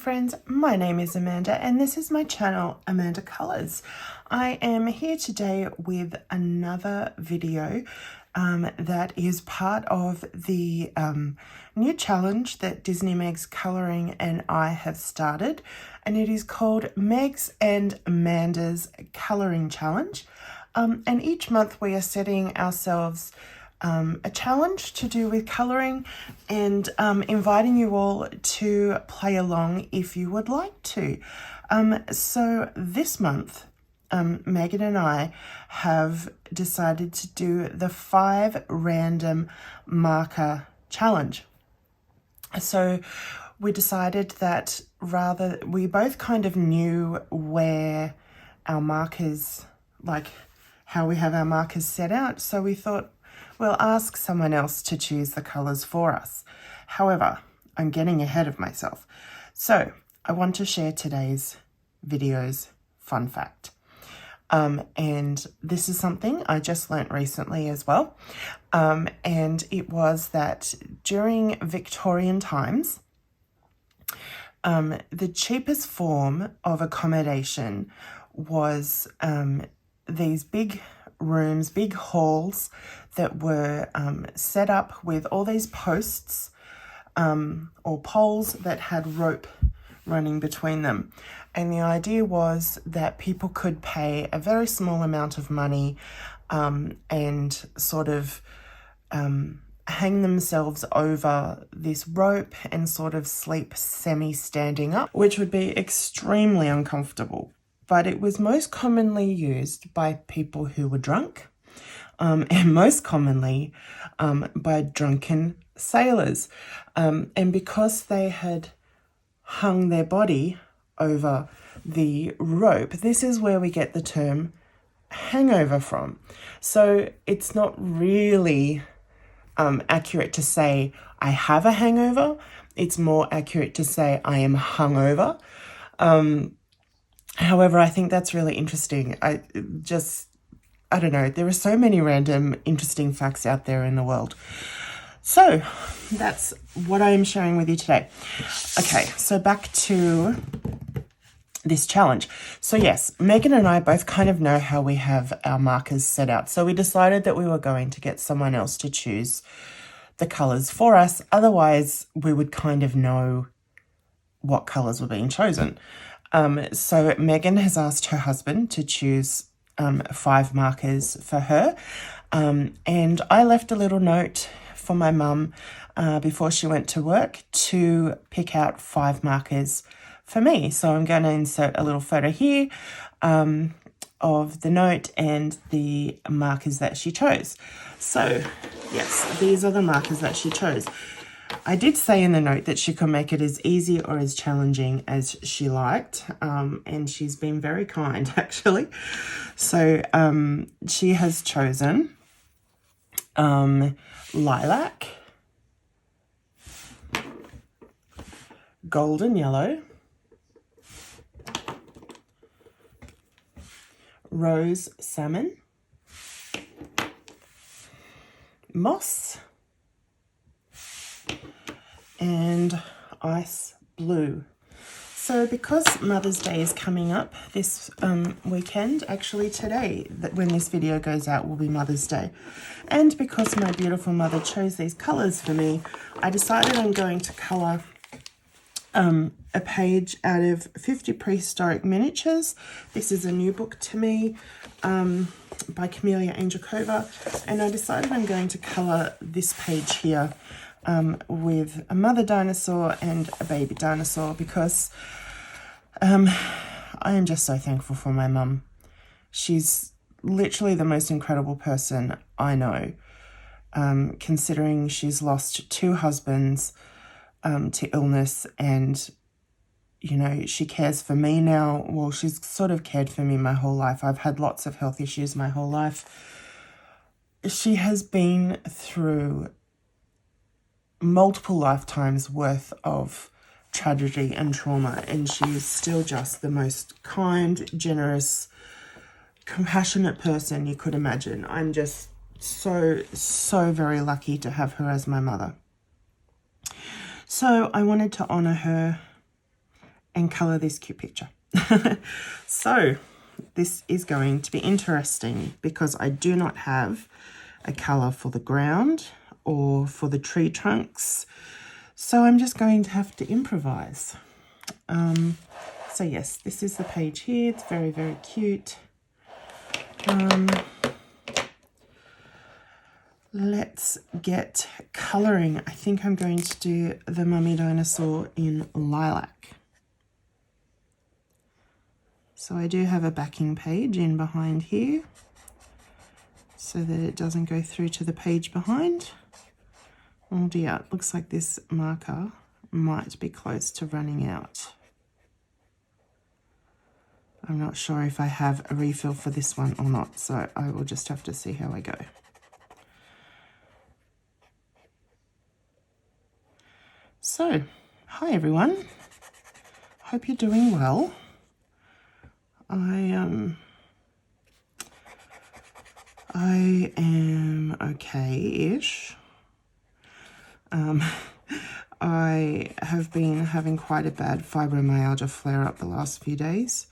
friends, my name is Amanda and this is my channel Amanda Colours. I am here today with another video that is part of the new challenge that Disney Megs Colouring and I have started, and it is called Megs and Manda's Colouring Challenge. And each month we are setting ourselves a challenge to do with colouring and inviting you all to play along if you would like to. So this month, Megan and I have decided to do the 5 random marker challenge. So we decided that we both kind of knew where our markers, like how we have our markers set out. So we thought, we'll ask someone else to choose the colours for us. However, I'm getting ahead of myself. So I want to share today's video's fun fact. And this is something I just learnt recently as well. And it was that during Victorian times, the cheapest form of accommodation was these big rooms, big halls that were set up with all these posts or poles that had rope running between them. And the idea was that people could pay a very small amount of money and sort of hang themselves over this rope and sort of sleep semi-standing up, which would be extremely uncomfortable. But it was most commonly used by people who were drunk, and most commonly by drunken sailors. And because they had hung their body over the rope, this is where we get the term hangover from. So it's not really accurate to say I have a hangover. It's more accurate to say I am hungover. However, I think that's really interesting. I don't know, there are so many random interesting facts out there in the world. So that's what I am sharing with you today. Okay, so back to this challenge. So yes, Megan and I both kind of know how we have our markers set out. So we decided that we were going to get someone else to choose the colours for us. Otherwise, we would kind of know what colours were being chosen. So Megan has asked her husband to choose 5 markers for her. And I left a little note for my mum before she went to work to pick out 5 markers for me. So I'm going to insert a little photo here of the note and the markers that she chose. So yes, these are the markers that she chose. I did say in the note that she could make it as easy or as challenging as she liked, and she's been very kind, actually. So she has chosen lilac, golden yellow, rose salmon, moss, and ice blue. So because Mother's Day is coming up this weekend, actually today, when this video goes out, will be Mother's Day. And because my beautiful mother chose these colours for me, I decided I'm going to colour a page out of 50 Prehistoric Miniatures. This is a new book to me by Camellia Angelkova. And I decided I'm going to colour this page here with a mother dinosaur and a baby dinosaur because I am just so thankful for my mum. She's literally the most incredible person I know, considering she's lost 2 husbands to illness, and you know, she cares for me now. Well, she's sort of cared for me my whole life. I've had lots of health issues my whole life. She has been through multiple lifetimes worth of tragedy and trauma, and she is still just the most kind, generous, compassionate person you could imagine. I'm just so very lucky to have her as my mother. So I wanted to honour her and colour this cute picture. So this is going to be interesting because I do not have a colour for the ground or for the tree trunks. So I'm just going to have to improvise. So yes, this is the page here. It's very, very cute. Let's get colouring. I think I'm going to do the mummy dinosaur in lilac. So I do have a backing page in behind here so that it doesn't go through to the page behind. Oh dear, it looks like this marker might be close to running out. I'm not sure if I have a refill for this one or not, so I will just have to see how I go. So, hi everyone. Hope you're doing well. I am okay-ish. I have been having quite a bad fibromyalgia flare-up the last few days.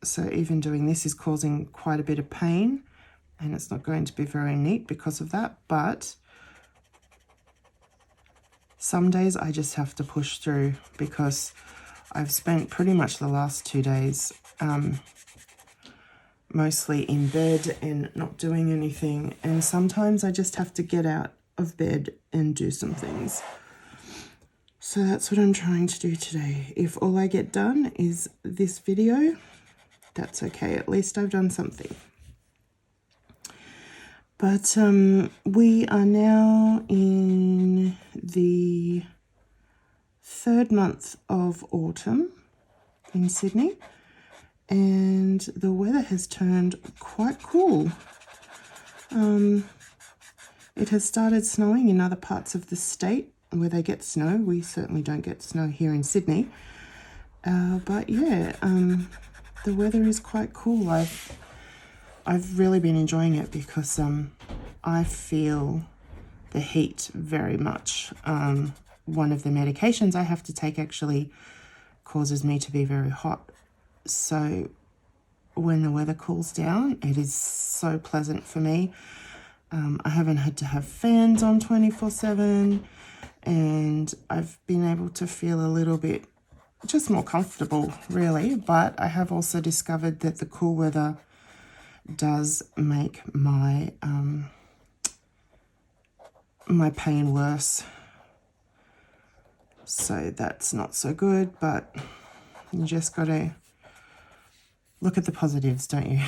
So even doing this is causing quite a bit of pain, and it's not going to be very neat because of that, but some days I just have to push through because I've spent pretty much the last 2 days mostly in bed and not doing anything, and sometimes I just have to get out of bed and do some things. So that's what I'm trying to do today. If all I get done is this video, that's okay. At least I've done something. But we are now in the 3rd month of autumn in Sydney, and the weather has turned quite cool. It has started snowing in other parts of the state where they get snow. We certainly don't get snow here in Sydney. But yeah, the weather is quite cool. I've really been enjoying it because I feel the heat very much. One of the medications I have to take actually causes me to be very hot. So when the weather cools down, it is so pleasant for me. I haven't had to have fans on 24/7, and I've been able to feel a little bit just more comfortable, really. But I have also discovered that the cool weather does make my my pain worse. So that's not so good, but you just got to look at the positives, don't you?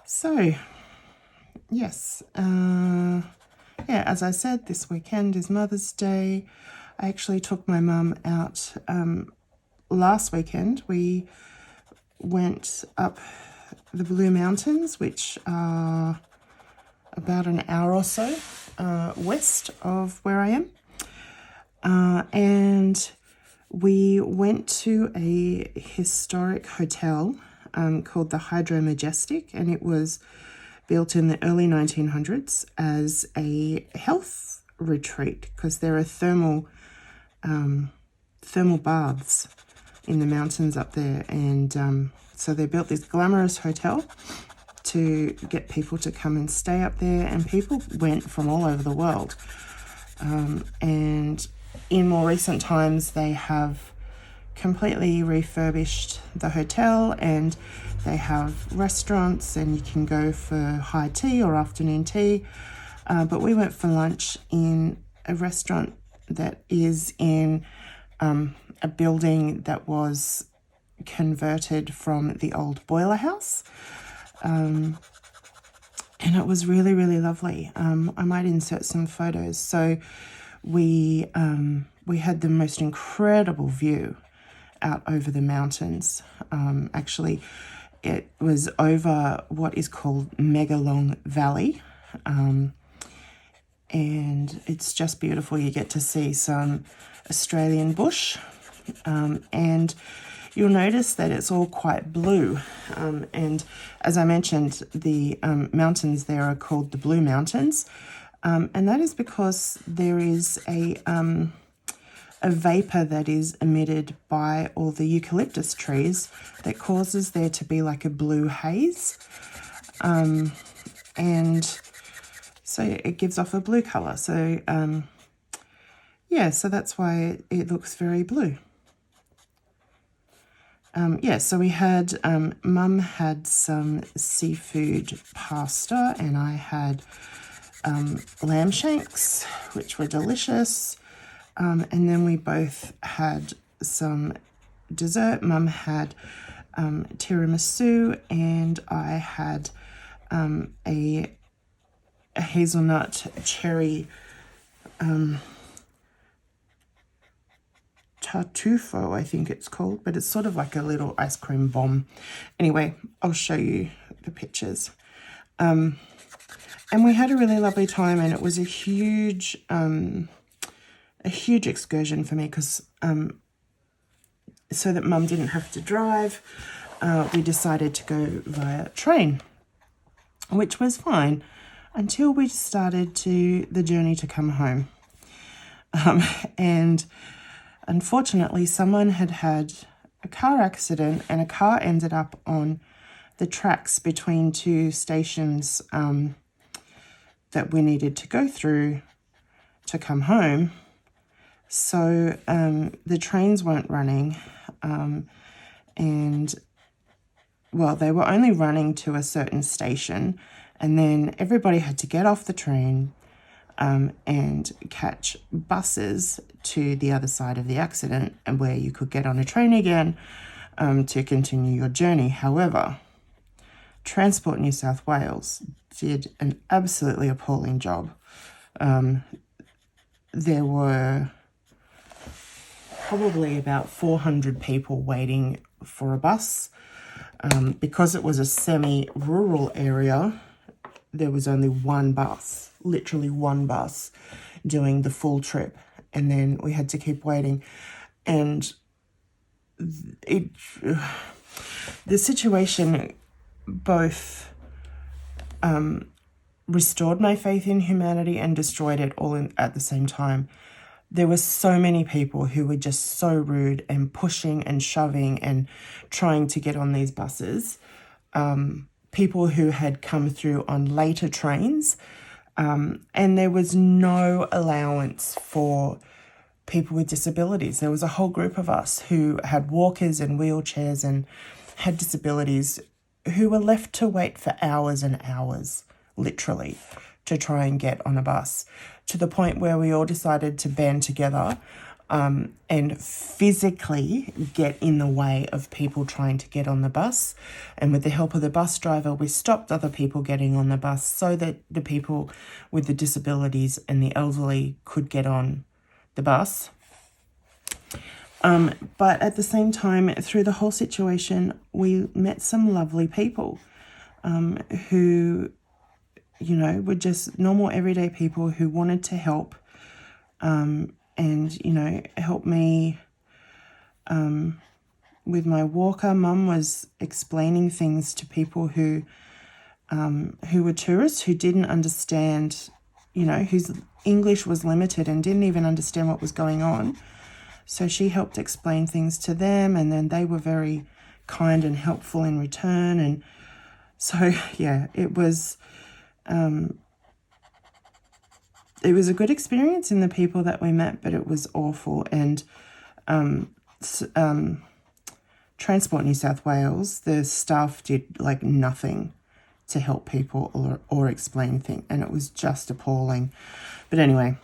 So, yes. Yeah, as I said, this weekend is Mother's Day. I actually took my mum out last weekend. We went up the Blue Mountains, which are about an hour or so west of where I am. And we went to a historic hotel called the Hydro Majestic, and it was built in the early 1900s as a health retreat because there are thermal baths in the mountains up there, and so they built this glamorous hotel to get people to come and stay up there, and people went from all over the world. And in more recent times, they have completely refurbished the hotel, and they have restaurants, and you can go for high tea or afternoon tea. But we went for lunch in a restaurant that is in a building that was converted from the old boiler house. And it was really, really lovely. I might insert some photos. So we had the most incredible view out over the mountains. Actually, it was over what is called Megalong Valley. And it's just beautiful. You get to see some Australian bush. And you'll notice that it's all quite blue. And as I mentioned, the mountains there are called the Blue Mountains. And that is because there is a a vapor that is emitted by all the eucalyptus trees that causes there to be like a blue haze. And so it gives off a blue colour. So, yeah, so that's why it looks very blue. Yeah, so we had, Mum had some seafood pasta and I had lamb shanks, which were delicious. And then we both had some dessert. Mum had tiramisu and I had a hazelnut cherry tartufo, I think it's called, but it's sort of like a little ice cream bomb. Anyway, I'll show you the pictures. And we had a really lovely time, and it was a huge excursion for me because so that Mum didn't have to drive, we decided to go via train, which was fine until we started the journey to come home. And unfortunately, someone had a car accident and a car ended up on the tracks between two stations that we needed to go through to come home. So the trains weren't running and, well, they were only running to a certain station, and then everybody had to get off the train and catch buses to the other side of the accident, and where you could get on a train again to continue your journey. However, Transport New South Wales did an absolutely appalling job. There were probably about 400 people waiting for a bus. Because it was a semi-rural area, there was only one bus, literally one bus, doing the full trip. And then we had to keep waiting. And the situation both restored my faith in humanity and destroyed it all at the same time. There were so many people who were just so rude and pushing and shoving and trying to get on these buses. People who had come through on later trains, and there was no allowance for people with disabilities. There was a whole group of us who had walkers and wheelchairs and had disabilities who were left to wait for hours and hours, literally, to try and get on a bus, to the point where we all decided to band together and physically get in the way of people trying to get on the bus. And with the help of the bus driver, we stopped other people getting on the bus so that the people with the disabilities and the elderly could get on the bus. But at the same time, through the whole situation, we met some lovely people who, you know, were just normal everyday people who wanted to help and, you know, help me with my walker. Mum was explaining things to people who were tourists, who didn't understand, you know, whose English was limited and didn't even understand what was going on. So she helped explain things to them, and then they were very kind and helpful in return. And so, yeah, it was a good experience in the people that we met, but it was awful. And Transport New South Wales, the staff did like nothing to help people or explain things, and it was just appalling. But anyway,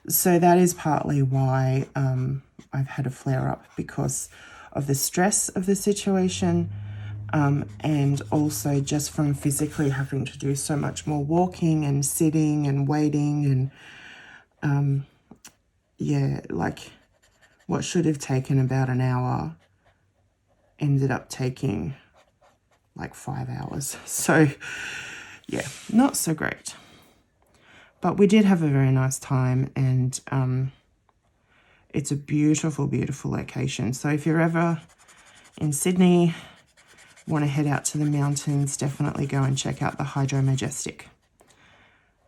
so that is partly why I've had a flare-up, because of the stress of the situation, and also just from physically having to do so much more walking and sitting and waiting. And yeah, like what should have taken about an hour ended up taking like 5 hours. So yeah, not so great. But we did have a very nice time, and it's a beautiful, beautiful location. So if you're ever in Sydney, want to head out to the mountains, definitely go and check out the Hydro Majestic.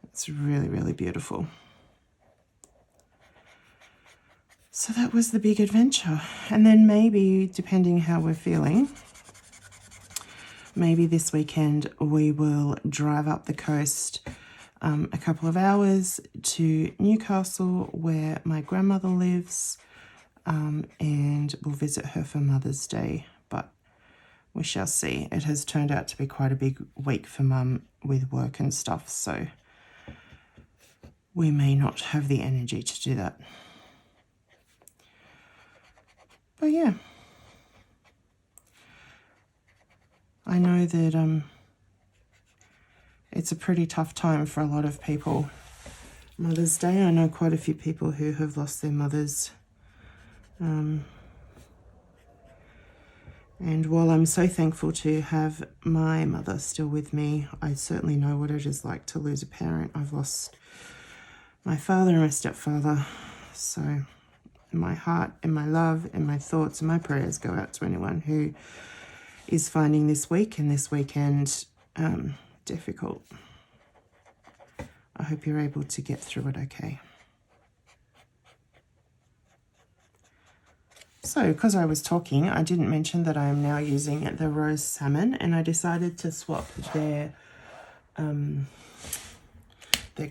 It's really, really beautiful. So that was the big adventure. And then maybe, depending how we're feeling, maybe this weekend we will drive up the coast a couple of hours to Newcastle, where my grandmother lives, and we'll visit her for Mother's Day. But we shall see. It has turned out to be quite a big week for Mum with work and stuff, so we may not have the energy to do that. But yeah, I know that it's a pretty tough time for a lot of people. Mother's Day, I know quite a few people who have lost their mothers. And while I'm so thankful to have my mother still with me, I certainly know what it is like to lose a parent. I've lost my father and my stepfather. So my heart and my love and my thoughts and my prayers go out to anyone who is finding this week and this weekend difficult. I hope you're able to get through it okay. So, because I was talking, I didn't mention that I am now using the rose salmon, and I decided to swap their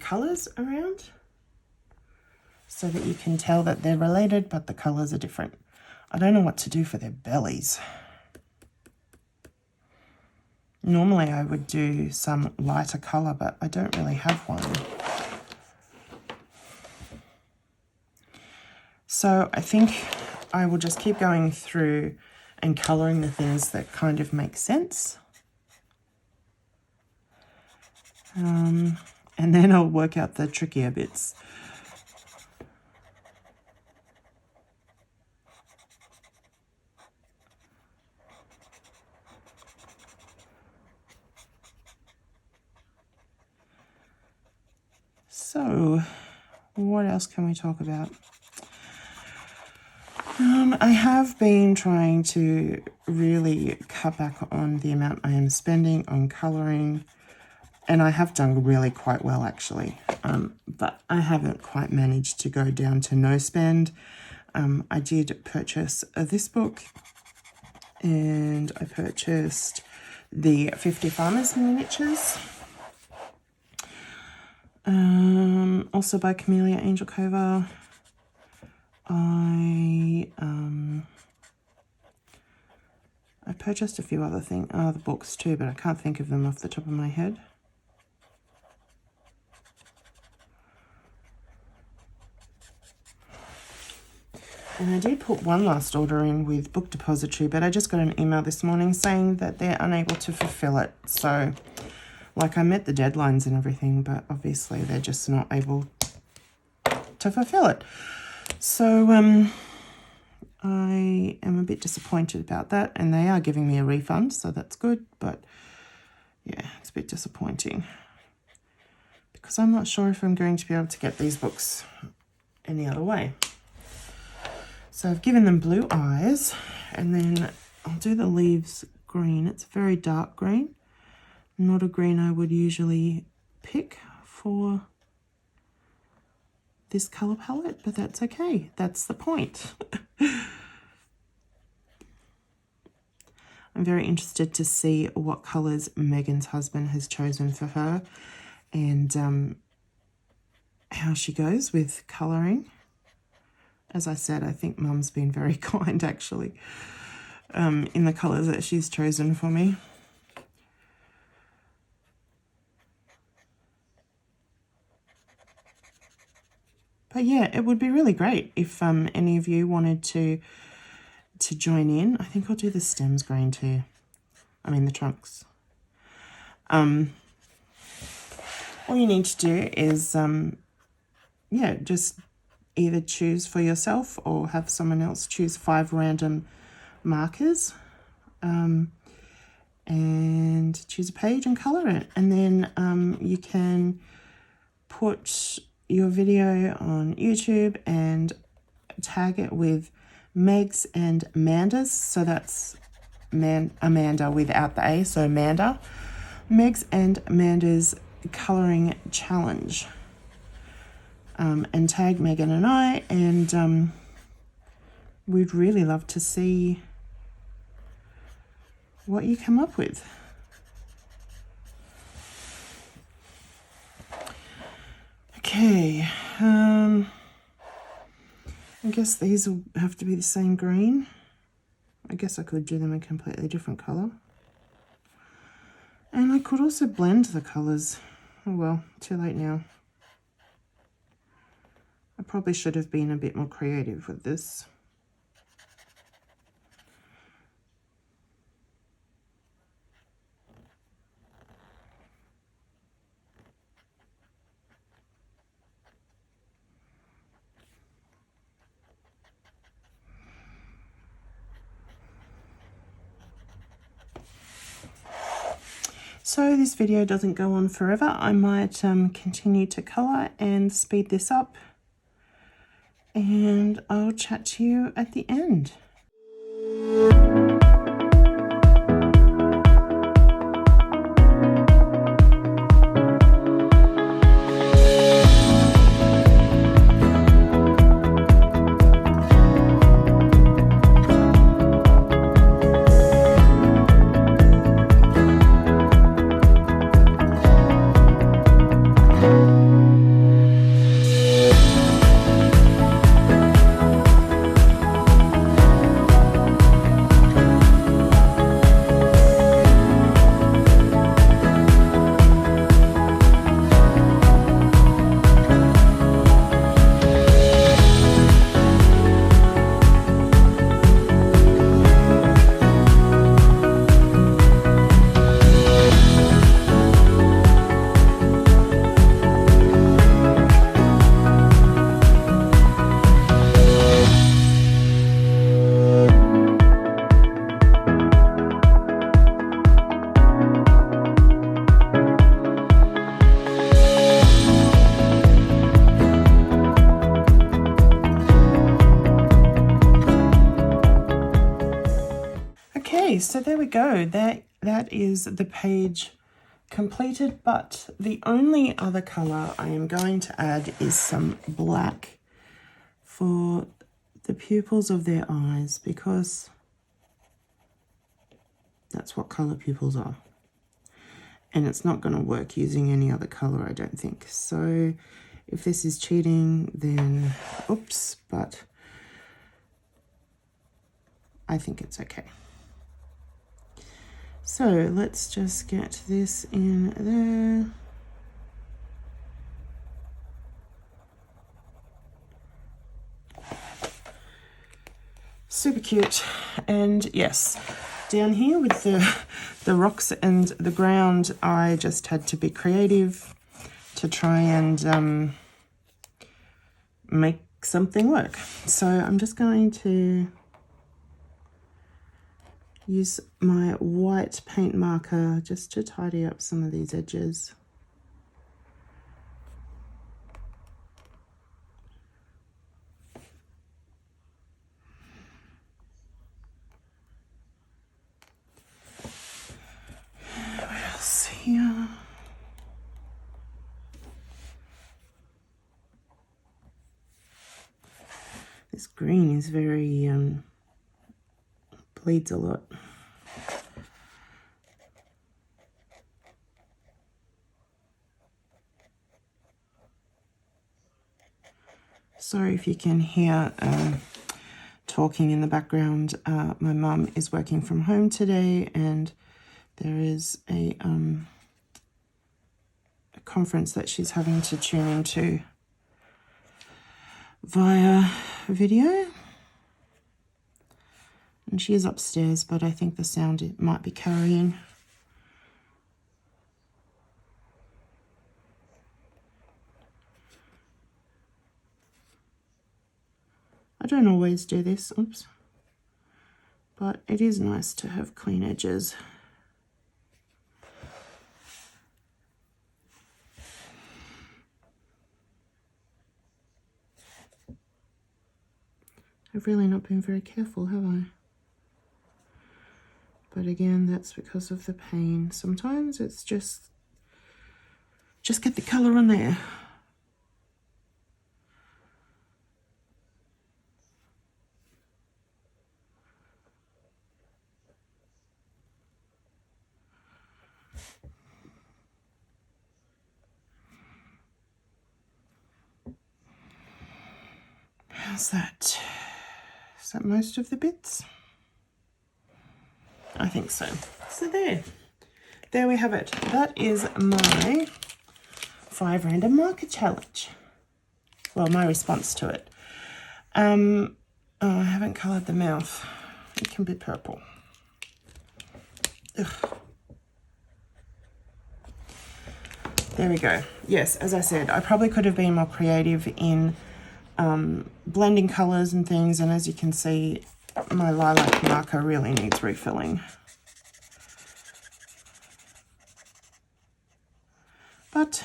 colours around so that you can tell that they're related, but the colours are different. I don't know what to do for their bellies. Normally I would do some lighter colour, but I don't really have one. So I think I will just keep going through and colouring the things that kind of make sense. And then I'll work out the trickier bits. So, what else can we talk about? I have been trying to really cut back on the amount I am spending on colouring, and I have done really quite well actually, but I haven't quite managed to go down to no spend. I did purchase this book, and I purchased the 50 Farmers Miniatures, also by Camellia Angelcova. I purchased a few other other books too, but I can't think of them off the top of my head. And I did put one last order in with Book Depository, but I just got an email this morning saying that they're unable to fulfill it. So, like, I met the deadlines and everything, but obviously they're just not able to fulfill it. So, I am a bit disappointed about that, and they are giving me a refund, so that's good, but yeah, it's a bit disappointing because I'm not sure if I'm going to be able to get these books any other way. So I've given them blue eyes, and then I'll do the leaves green. It's very dark green, not a green I would usually pick for this colour palette, but that's okay. That's the point. I'm very interested to see what colours Megan's husband has chosen for her, and how she goes with colouring. As I said, I think Mum's been very kind actually in the colours that she's chosen for me. But yeah, it would be really great if any of you wanted to join in. I think I'll do the stems green too. I mean the trunks. All you need to do is yeah, just either choose for yourself or have someone else choose 5 random markers, and choose a page and colour it. And then you can put your video on YouTube and tag it with Megs and Manda's. So that's Amanda without the A, so Manda. Megs and Manda's colouring challenge. And tag Megan and I, and we'd really love to see what you come up with. Okay, I guess these will have to be the same green. I guess I could do them a completely different colour. And I could also blend the colours. Oh well, too late now. I probably should have been a bit more creative with this. So this video doesn't go on forever. I might continue to colour and speed this up, and I'll chat to you at the end. So there we go. That is the page completed, but the only other colour I am going to add is some black for the pupils of their eyes, because that's what colour pupils are. And it's not going to work using any other colour, I don't think. So if this is cheating, then oops, but I think it's okay. So let's just get this in there. Super cute. And yes, down here with the rocks and the ground, I just had to be creative to try and make something work. So I'm just going to use my white paint marker just to tidy up some of these edges. What else here? This green is very bleeds a lot. Sorry if you can hear talking in the background. My mum is working from home today, and there is a conference that she's having to tune into via video. And she is upstairs, but I think the sound it might be carrying. I don't always do this, oops, but it is nice to have clean edges. I've really not been very careful, have I? But again, that's because of the pain. Sometimes it's just get the colour on there. How's that? Is that most of the bits? I think so. So there we have it. That is my 5 random marker challenge. Well, my response to it. Oh, I haven't coloured the mouth. It can be purple. Ugh. There we go. Yes, as I said, I probably could have been more creative in blending colours and things, and as you can see, my lilac marker really needs refilling. But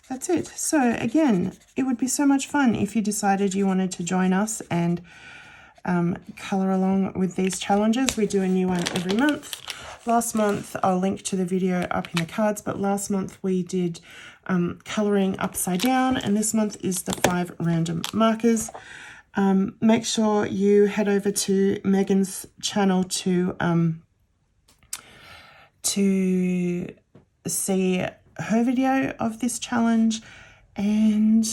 that's it. So again, it would be so much fun if you decided you wanted to join us and colour along with these challenges. We do a new one every month. Last month, I'll link to the video up in the cards, but last month we did colouring upside down, and this month is the 5 random markers. Make sure you head over to Megan's channel to see her video of this challenge. And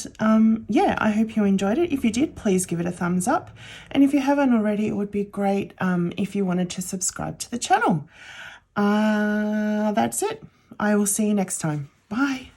yeah, I hope you enjoyed it. If you did, please give it a thumbs up. And if you haven't already, it would be great if you wanted to subscribe to the channel. That's it. I will see you next time. Bye.